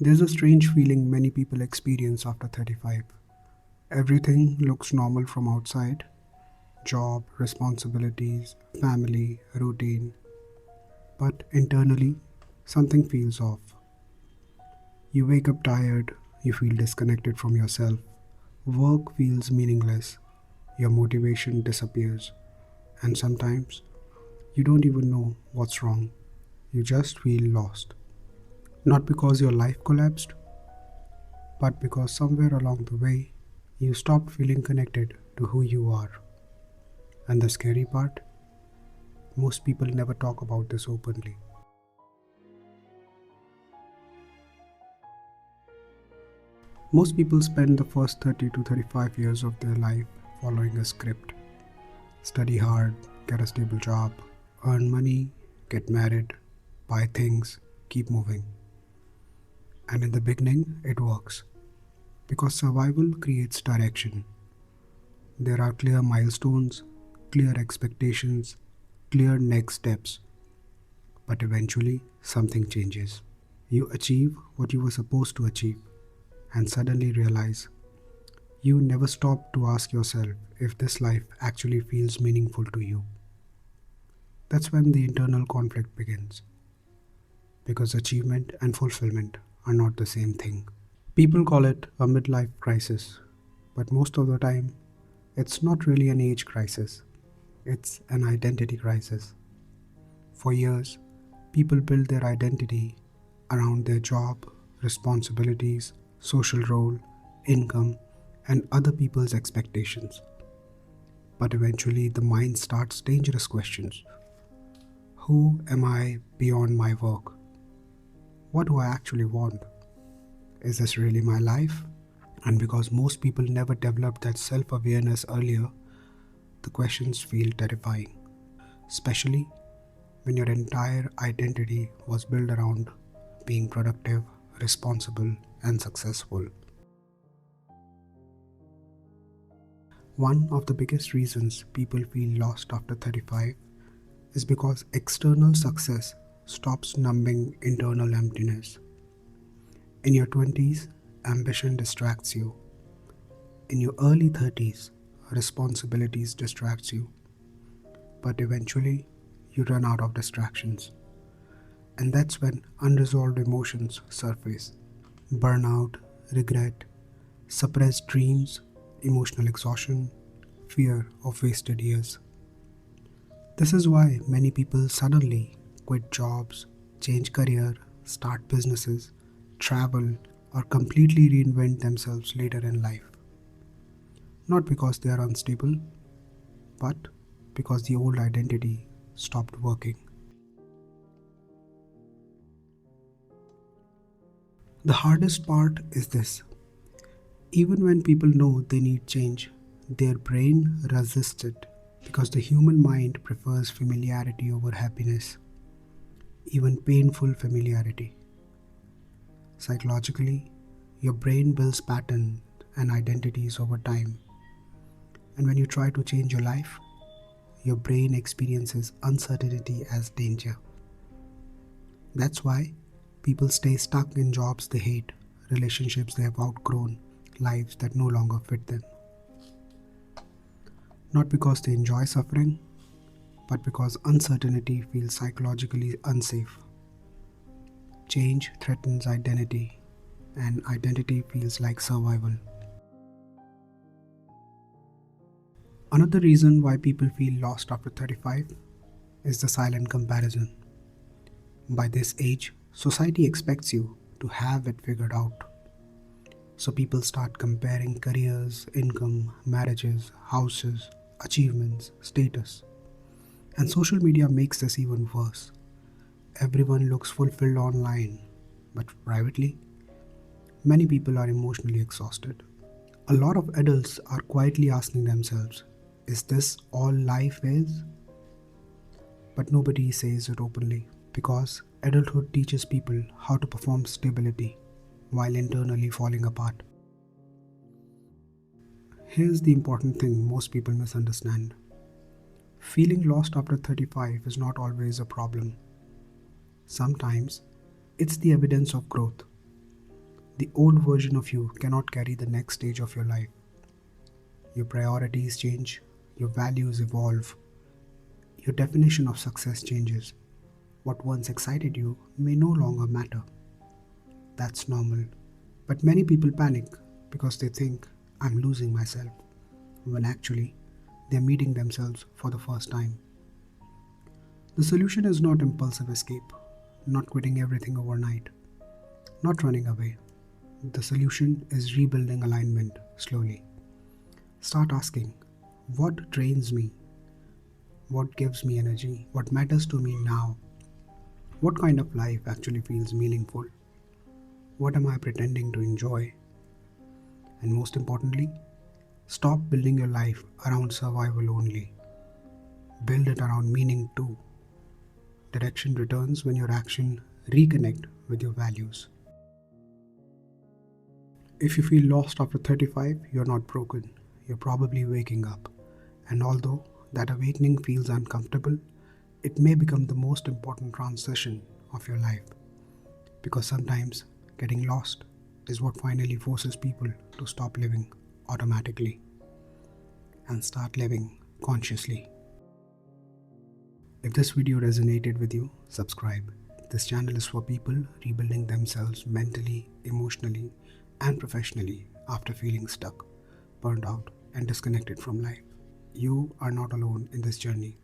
There's a strange feeling many people experience after 35. Everything looks normal from outside: job, responsibilities, family, routine. But internally, something feels off. You wake up tired, you feel disconnected from yourself, work feels meaningless, your motivation disappears, and sometimes you don't even know what's wrong. You just feel lost. Not because your life collapsed, but because somewhere along the way, you stopped feeling connected to who you are. And the scary part, most people never talk about this openly. Most people spend the first 30 to 35 years of their life following a script: study hard, get a stable job, earn money, get married, buy things, keep moving. And in the beginning, it works because survival creates direction. There are clear milestones, clear expectations, clear next steps. But eventually, something changes. You achieve what you were supposed to achieve and suddenly realize you never stopped to ask yourself if this life actually feels meaningful to you. That's when the internal conflict begins, because achievement and fulfillment are not the same thing. People call it a midlife crisis, but most of the time, it's not really an age crisis, it's an identity crisis. For years, people build their identity around their job, responsibilities, social role, income, and other people's expectations. But eventually, the mind starts dangerous questions. Who am I beyond my work? What do I actually want? Is this really my life? And because most people never developed that self awareness earlier, the questions feel terrifying, especially when your entire identity was built around being productive, responsible, and successful. One of the biggest reasons people feel lost after 35 is because external success stops numbing internal emptiness. In your 20s, ambition distracts you. In your early 30s, responsibilities distracts you. But eventually, you run out of distractions. And that's when unresolved emotions surface: burnout, regret, suppressed dreams, emotional exhaustion, fear of wasted years. This is why many people suddenly quit jobs, change career, start businesses, travel, or completely reinvent themselves later in life. Not because they are unstable, but because the old identity stopped working. The hardest part is this: even when people know they need change, their brain resists it because the human mind prefers familiarity over happiness, even painful familiarity. Psychologically, your brain builds patterns and identities over time, and when you try to change your life, your brain experiences uncertainty as danger. That's why people stay stuck in jobs they hate, relationships they have outgrown, lives that no longer fit them. Not because they enjoy suffering, but because uncertainty feels psychologically unsafe. Change threatens identity, and identity feels like survival. Another reason why people feel lost after 35 is the silent comparison. By this age, society expects you to have it figured out. So people start comparing careers, income, marriages, houses, achievements, status. And social media makes this even worse. Everyone looks fulfilled online, but privately, many people are emotionally exhausted. A lot of adults are quietly asking themselves, is this all life is? But nobody says it openly because adulthood teaches people how to perform stability while internally falling apart. Here's the important thing most people misunderstand: feeling lost after 35 is not always a problem. Sometimes it's the evidence of growth. The old version of you cannot carry the next stage of your life. Your priorities change, your values evolve, your definition of success changes. What once excited you may no longer matter. That's normal. But many people panic because they think I'm losing myself, when actually they're meeting themselves for the first time. The solution is not impulsive escape, not quitting everything overnight, not running away. The solution is rebuilding alignment slowly. Start asking, what drains me? What gives me energy? What matters to me now? What kind of life actually feels meaningful? What am I pretending to enjoy? And most importantly, stop building your life around survival only. Build it around meaning too. Direction returns when your action reconnect with your values. If you feel lost after 35, you're not broken. You're probably waking up. And although that awakening feels uncomfortable, it may become the most important transition of your life. Because sometimes getting lost is what finally forces people to stop living automatically and start living consciously. If this video resonated with you, subscribe. This channel is for people rebuilding themselves mentally, emotionally, and professionally after feeling stuck, burned out, and disconnected from life. You are not alone in this journey.